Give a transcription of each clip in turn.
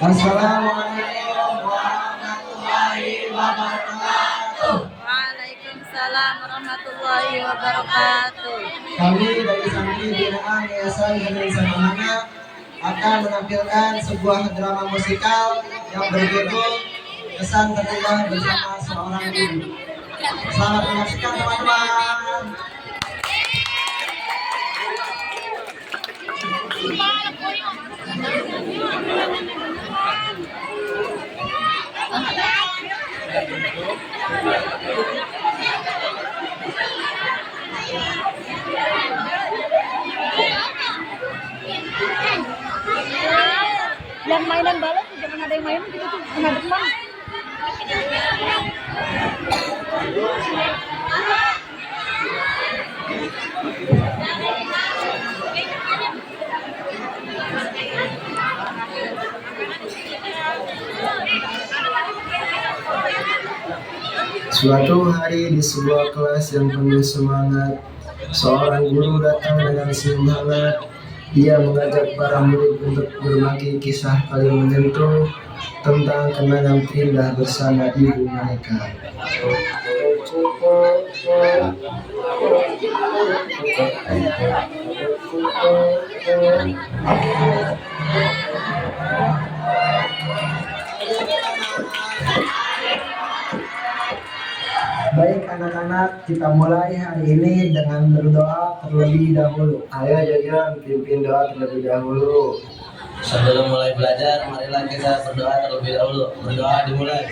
Assalamualaikum warahmatullahi wabarakatuh. Waalaikumsalam warahmatullahi wabarakatuh. Kami dari Santri Binaan Yayasan Indonesia Amanah akan menampilkan sebuah drama musikal yang berjudul Kesan Terindah Bersama Seorang Ibu. Selamat menyaksikan teman-teman. Yang mainan balon jangan ada yang main gitu tuh kena demam. Suatu hari di sebuah kelas yang penuh semangat, seorang guru datang dengan semangat. Dia mengajak para murid untuk berbagi kisah paling menyentuh tentang kenangan terindah bersama ibu mereka. Baik anak-anak, kita mulai hari ini dengan berdoa terlebih dahulu. Ayo Jajan, pimpin doa terlebih dahulu. Sebelum mulai belajar, marilah kita berdoa terlebih dahulu. Berdoa dimulai.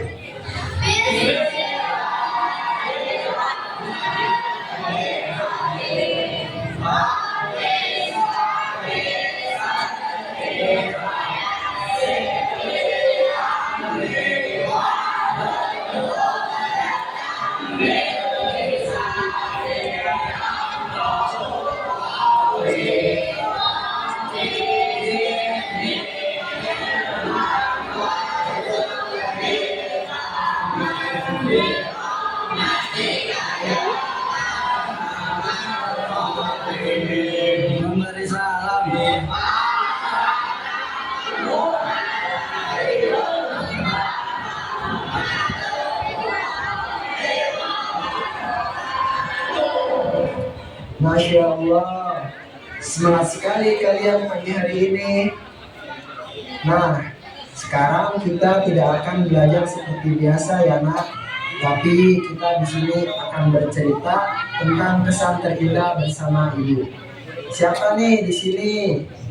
Memberi salam. Masya Allah, semangat sekali kalian pagi hari ini. Nah, sekarang kita tidak akan belajar seperti biasa ya nak, tapi kita di sini akan bercerita tentang kesan terindah bersama ibu. Siapa nih di sini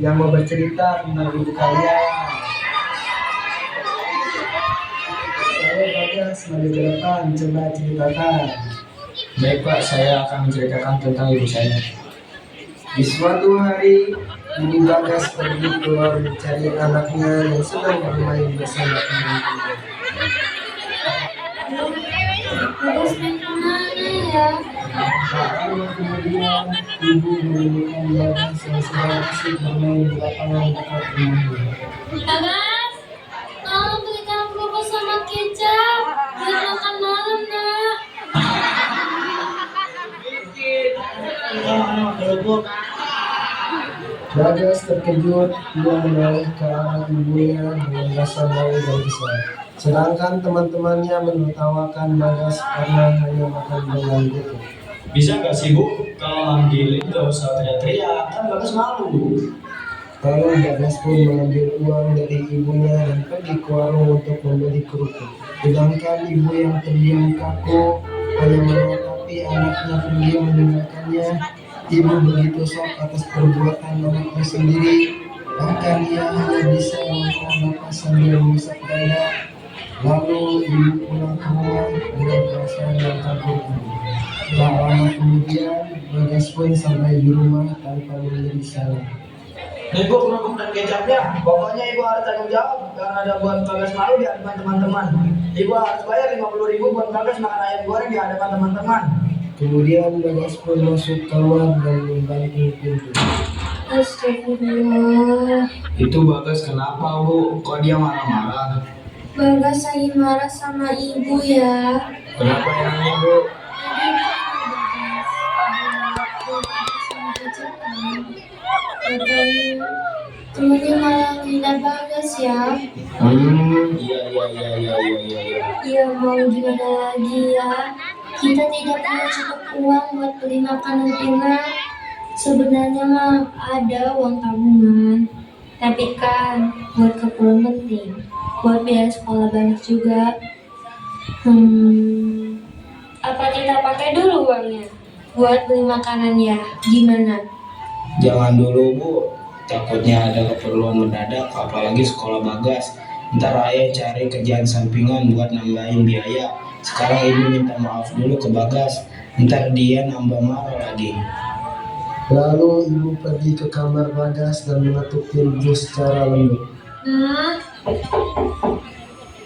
yang mau bercerita tentang ibu kalian? Saya Bagas, maju ke depan, coba ceritakan. Baik Pak, saya akan menceritakan tentang ibu saya. Di suatu hari, Ibu Bagas pergi keluar mencari anaknya yang sedang bermain bersama teman-temannya. Bagus main kemana ya? Tak lama kemudian, ibu menemukan Bagas yang sedang asik bermain di lapangan dekat rumahnya. Bagas, tolong belikan kerupuk sama kecap buat makan malam nak. Bagas terkejut, dia menoleh ke arah ibunya dengan rasa malu dan kesal. Sedangkan teman-temannya menertawakan Bagas karena hanya makan dengan itu. Bisa nggak sih Bu, kalau manggilin nggak usah teriak-teriak, kan Bagas malu. Lalu Bagas pun mengambil uang dari ibunya dan pergi ke warung untuk membeli kerupuk. Sedangkan ibu yang terdiam kaku hanya menatapi anaknya pergi meninggalkannya. Ibu begitu shock atas perbuatan anaknya sendiri. Bahkan ia hanya bisa menahan napas sambil mengusap dada. Lalu ibu pulang ke rumah dengan perasaan yang campur aduk. Tak lama kemudian Bagas pun sampai di rumah tanpa memberi salam. Ibu kerupuk dan kecapnya, pokoknya Ibu harus tanggung jawab karena ada buat Bagas malu di hadapan teman-teman. Ibu harus bayar 50.000 buat Bagas makan ayam goreng di hadapan teman-teman. Kemudian Bagas pun masuk kamar dan membanting pintu. Astagfirullah. Itu Bagas kenapa, Bu? Kok dia marah-marah? Bagas lagi marah sama ibu ya. Kenapa emangnya, Bu? Katanya temennya malah ngina Bagas ya. Iya. Ya mau gimana lagi ya. Kita tidak punya cukup uang buat beli makanan enak. Sebenarnya mah ada uang tabungan, tapi kan buat keperluan penting, buat biaya sekolah banyak juga. Apa kita pakai dulu uangnya buat beli makanan ya? Gimana? Jangan dulu, Bu. Takutnya ada keperluan mendadak, apalagi sekolah Bagas. Ntar ayah cari kerjaan sampingan buat nambahin biaya. Sekarang ibu minta maaf dulu ke Bagas, ntar dia nambah marah lagi. Lalu ibu pergi ke kamar Bagas dan mengetuk pintu secara lembut. Nak,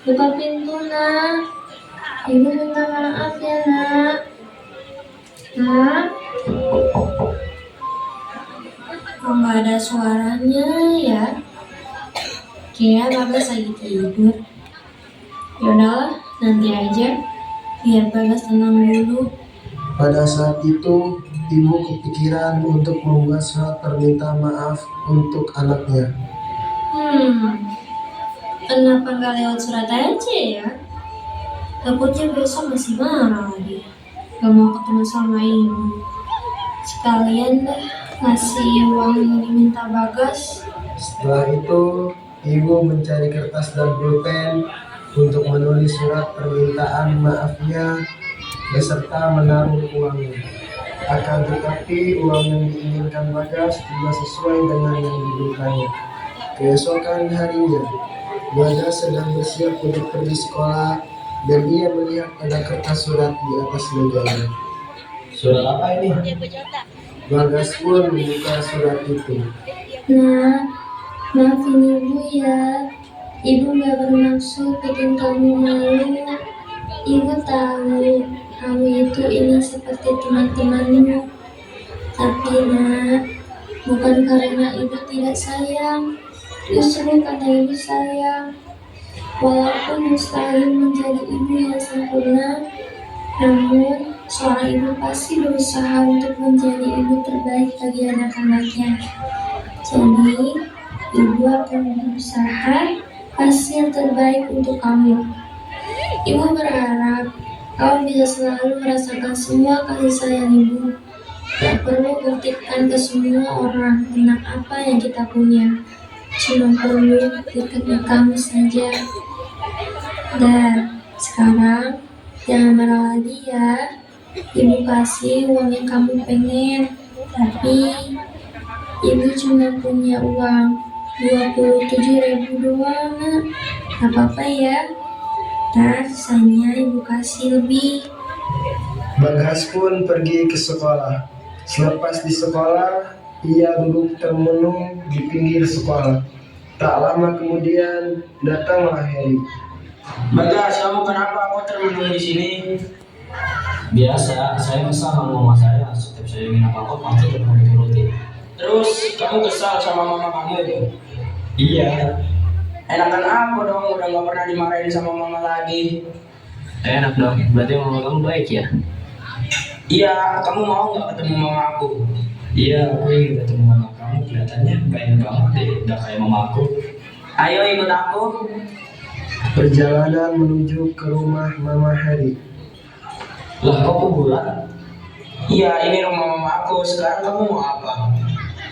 buka pintu nak. Ibu minta maaf ya nak. Nak, kok nggak ada suaranya ya? Kira Bagas lagi tidur. Yaudahlah, nanti aja. Biar Bagas tenang dulu. Pada saat itu, ibu kepikiran untuk membuat surat permintaan maaf untuk anaknya. Kenapa nggak lewat surat aja ya? Takutnya besok masih marah lagi. Gak mau ketemu sama ibu. Sekalian dah ngasih uang yang diminta Bagas. Setelah itu, ibu mencari kertas dan pulpen untuk menulis surat permintaan maafnya beserta menaruh uangnya. Akan tetapi uang yang diinginkan Bagas tidak sesuai dengan yang diberikannya. Keesokan harinya, Bagas sedang bersiap untuk pergi sekolah dan ia melihat ada kertas surat di atas mejanya. Surat apa ini? Bagas pun membuka surat itu. Nah, maafin ibu ya. Ibu gak bermaksud bikin kamu malu. Ibu tahu kamu itu ini seperti teman-temanmu. Tapi nak, bukan karena ibu tidak sayang, justru karena ibu sayang. Walaupun mustahil menjadi ibu yang sempurna, namun seorang ibu pasti berusaha untuk menjadi ibu terbaik bagi anak-anaknya. Jadi, ibu akan berusaha kasih yang terbaik untuk kamu. Ibu berharap kamu bisa selalu merasakan semua kasih sayang ibu. Tak perlu buktikan ke semua orang tentang apa yang kita punya. Cuma perlu dekatnya kamu saja. Dan sekarang jangan marah lagi ya. Ibu kasih uang yang kamu pengen, tapi ibu cuma punya uang 27.000 doang. Gak apa-apa ya. Ntar sisanya ibu kasih lebih. Bagas pun pergi ke sekolah. Selepas di sekolah, ia duduk termenung di pinggir sekolah. Tak lama kemudian datanglah Heri. Bagas, kamu kenapa kok termenung di sini? Biasa, saya kesal sama mama saya. Setiap saya ingin apa-apa pasti tetap dituruti. Terus kamu kesal sama mama kamu itu? Iya. Enakan aku dong, udah gak pernah dimarahin sama mama lagi. Enak dong, berarti mama kamu baik ya? Iya, kamu mau gak ketemu mama aku? Iya, aku ingin ketemu mama kamu. Kelihatannya baik banget deh, udah kayak mama aku. Ayo ikut aku. Perjalanan menuju ke rumah Mama Heri. Lah, kok kuburan? Iya, ini rumah mama aku. Sekarang kamu mau apa?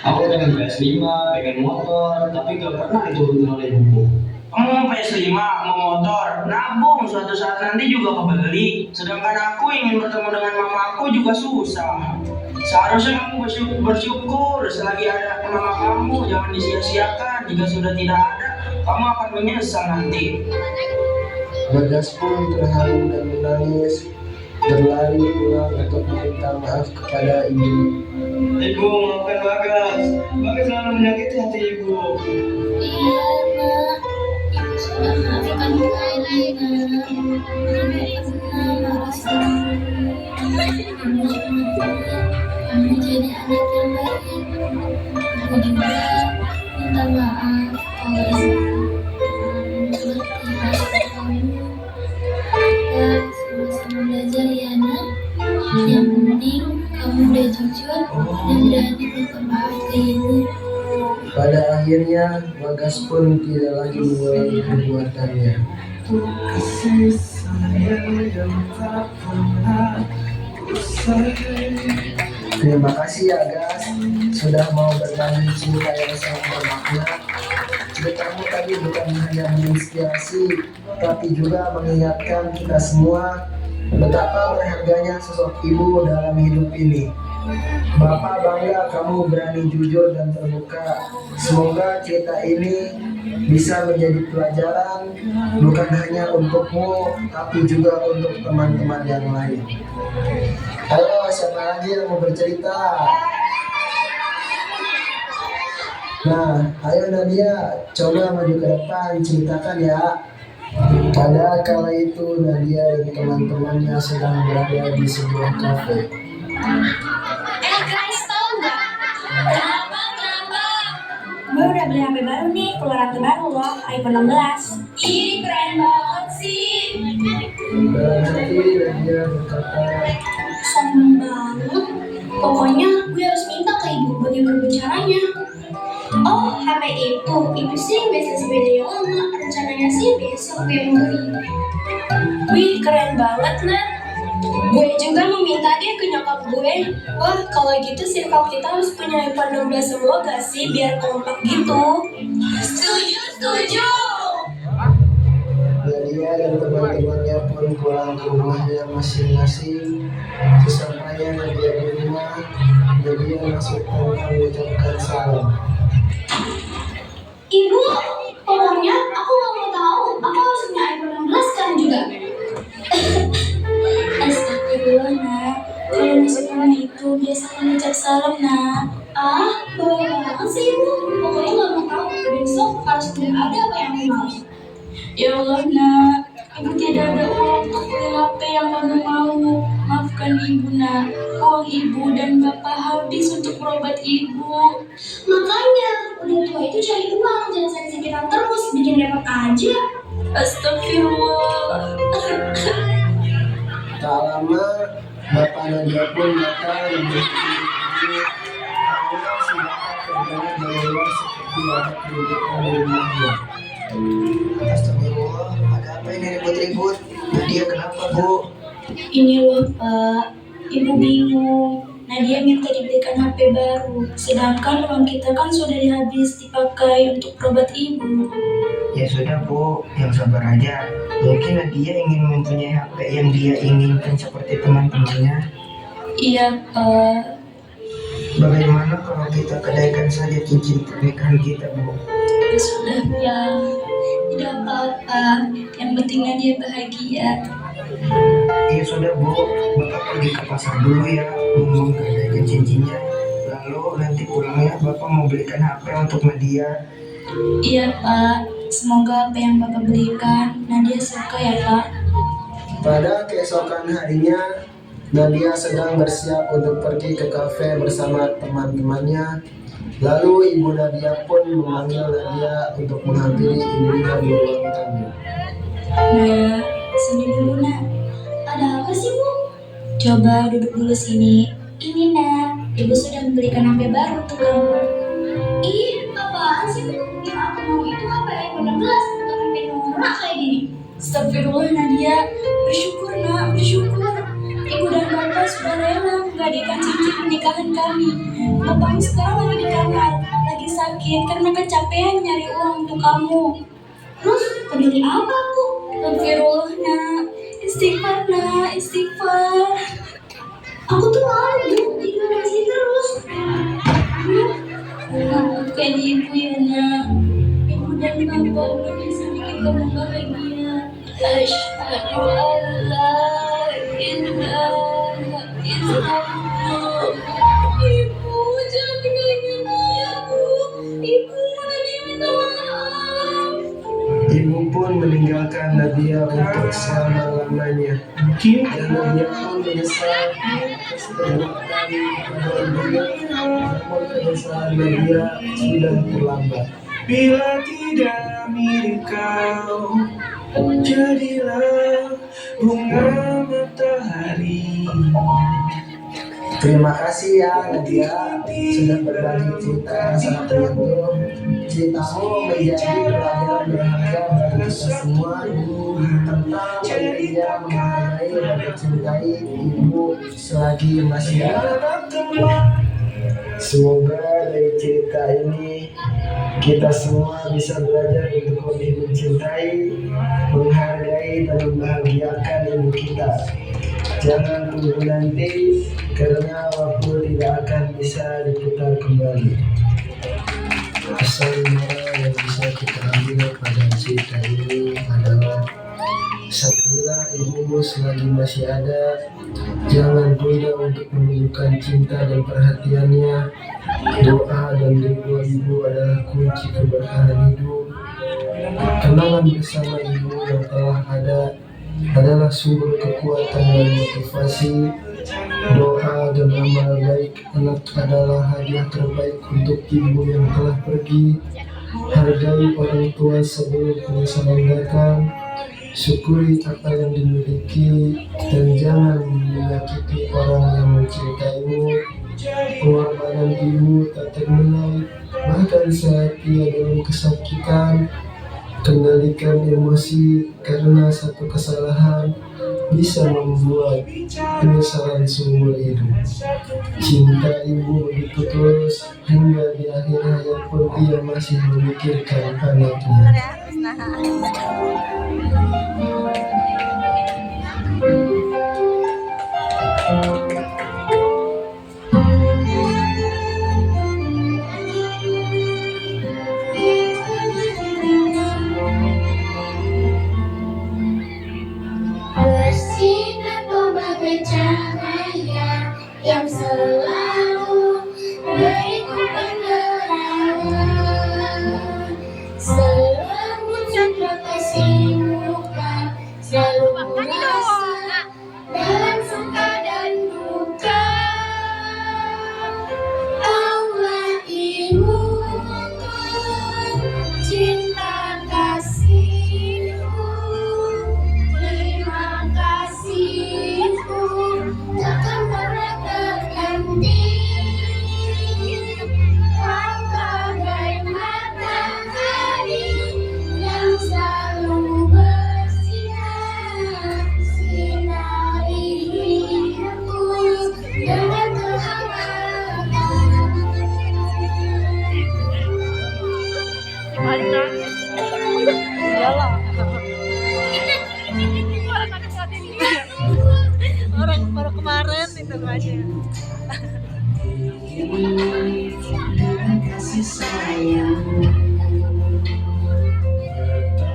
Aku pengen PS5, pengen motor, tapi gak pernah diturutin oleh ibuku. Kamu mau PS5, mau motor, nabung, suatu saat nanti juga kebeli. Sedangkan aku ingin bertemu dengan mama aku juga susah. Seharusnya kamu bersyukur selagi ada mama kamu, jangan disia-siakan. Jika sudah tidak ada, kamu akan menyesal nanti. Bagas pun terharu dan menangis, berlari pulang untuk meminta maaf kepada ibu. Ibu, maafkan Bagas. Bagas selalu menyakiti hati ibu. Iya nak, ibu sudah maafkan kalian nak. Ibu pernah marah sama Kamu semangat, kamu jadi anak yang baik. Aku juga minta maaf kalau seperti hati kamu. Kita sama-sama belajar ya nak. Yang penting kamu udah jujur dan berani minta maaf ke ibu. Pada akhirnya Bagas pun tidak lagi mengulangi perbuatannya. Terima kasih ya Gas, sudah mau berbagi cerita yang sangat bermakna. Ceritamu tadi bukan hanya menginspirasi, tapi juga mengingatkan kita semua betapa berharganya sosok ibu dalam hidup ini. Bapak bangga kamu berani jujur dan terbuka. Semoga cerita ini bisa menjadi pelajaran bukan hanya untukmu, tapi juga untuk teman-teman yang lain. Halo, siapa lagi yang mau bercerita? Nah, ayo Nadia, coba maju ke depan, ceritakan ya. Pada kala itu Nadia dan teman-temannya sedang berada di sebuah kafe. Guys, tau nggak? Kenapa? Gue udah beli HP baru nih, keluaran terbaru loh, iPhone 16. Ih, keren banget sih. Dalam hati Nadia berkata, Sombong banget. Pokoknya gue harus minta ke ibu bagaimana caranya. Oh, HP itu sih bisnis video lama. Rencananya sih besok gue mau beli. Wih, keren banget, Nat. Gue juga mau minta dia ke nyokap gue. Wah, kalau gitu circle kita harus punya iPhone 16 semua gak sih? Biar kompak gitu. Setuju. Nadia dan teman-temannya pun pulang ke rumahnya masing-masing. Sesampainya Nadia di rumah, Nadia langsung mengucapkan salam. Ibu, pokoknya aku gak mau tahu. Aku harus punya iPhone 16 sekarang juga. Astagfirullah, nak. Kalau masuk rumah itu biasakan ucap salam, nak. Ah, boleh banget sih, ibu. Pokoknya gak mau tahu. Besok harus ada apa yang aku mau. Ya Allah, nak. Ibu tidak ada uang untuk beli HP yang kamu mau. Maafkan ibu, nak. Uang ibu dan bapak habis untuk berobat ibu. Makanya, udah tua itu cari uang. Jangan sakit-sakitan terus. Bikin repot aja. Astagfirullah. Tak lama, Bapak Nadia pun datang dan berkata, "Apakah si Bapak terdengar dari luar seperti ada keributan di rumahnya?" Astagfirullah, ada apa ini ribut-ribut? Nadia kenapa Bu? Ini loh Pak, Ibu bingung. Nadia minta dibelikan HP baru, sedangkan uang kita kan sudah habis dipakai untuk berobat ibu. Ya sudah Bu, yang sabar aja. Mungkin Nadia ingin mempunyai HP yang dia inginkan seperti teman-temannya. Iya Pak. Bagaimana kalau kita kedaikan saja cincin pernikahan kita Bu? Ya sudah ya, tidak apa-apa. Yang penting Nadia bahagia. Ya sudah Bu, Bapak pergi ke pasar dulu ya, menggadaikan cincinnya. Lalu nanti pulangnya Bapak mau belikan HP untuk Nadia. Iya Pak, semoga apa yang Bapak belikan Nadia suka ya Pak. Pada keesokan harinya, Nadia sedang bersiap untuk pergi ke kafe bersama teman-temannya. Lalu ibu Nadia pun memanggil Nadia untuk menghampiri ibunya di ruang tamu. Nah, sini dulu nak. Ada apa sih Bu? Coba duduk dulu sini. Ini nak, ibu sudah membelikan HP baru untuk kamu. Ih, apaan sih Bu? Yang aku mau itu HP iPhone 16, bukan HP norak kayak gini. Astagfirullah Nadia, bersyukur nak, bersyukur. Ibu dan bapak sudah rela menggadaikan cincin pernikahan kami. Bapakmu sekarang lagi di kamar, lagi sakit karena kecapean nyari uang untuk kamu. Terus, peduli apa aku? Astagfirullah nak, istighfar nak, istighfar. Aku tuh malu, ignorasi terus. Maafkan ibu ya nak. Ibu dan bapak udah bisa bikin kamu bahagia. Asyhadu an la ilaha illallah. Ibu jangan tinggalin dia Bu. Ibu lagi minta maaf. Ibu pun meninggalkan Nadia untuk selama-lamanya. Jangan biarkan menyesal atas perbuatan kepada ibunya, namun penyesalan dia sudah terlambat. Bila tidak mirip kau, jadilah bunga matahari. Terima kasih ya Nadia sudah berbagi cerita yang sangat menyentuh. Ceritamu menjadi pelajaran berharga bagi kita semua tentang pentingnya menghargai dan mencintai ibu selagi masih ada. Semoga dari cerita ini kita semua bisa belajar untuk lebih mencintai, menghargai dan membahagiakan ibu kita. Jangan tunggu nanti, karena waktu tidak akan bisa diputar kembali. Pesan moral yang bisa kita ambil pada cerita ini adalah sayangilah ibumu selagi masih ada. Jangan tunda untuk menunjukkan cinta dan perhatiannya. Doa dan doa ibu adalah kunci keberkahan hidup. Kenangan bersama ibu yang telah ada adalah sumber kekuatan dan motivasi. Doa dan amal baik anak adalah hadiah terbaik untuk ibu yang telah pergi. Hargai orang tua sebelum penyesalan datang. Syukuri apa yang dimiliki dan jangan menyakiti orang yang mencintaimu. Pengorbanan ibu tak ternilai, bahkan saat ia dalam kesakitan. Kendalikan emosi, karena satu kesalahan bisa membuat penyesalan seumur hidup. Cinta ibu begitu tulus hingga di akhir hayat pun ia masih memikirkan anaknya. Bersinar berbagai cahaya yang selalu beriku penerangan. Selembut cahaya kasih muka selalu merasa dalam suka dan duka. Kaulah ibuku, cinta kasihku. Terima kasihku takkan pernah terganti. Kau bagai matahari yang selalu bersinar, sinari hidupku dengan Orang baru kemarin itu aja. Kasih sayang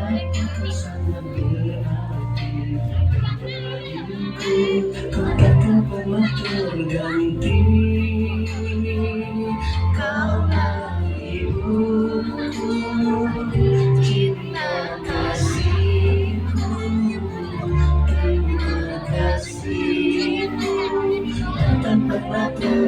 betapa sangat berarti bagiku, kau takkan pernah terganti. Kaulah ibuku, cinta kasihku. Terima kasihku takkan pernah terganti.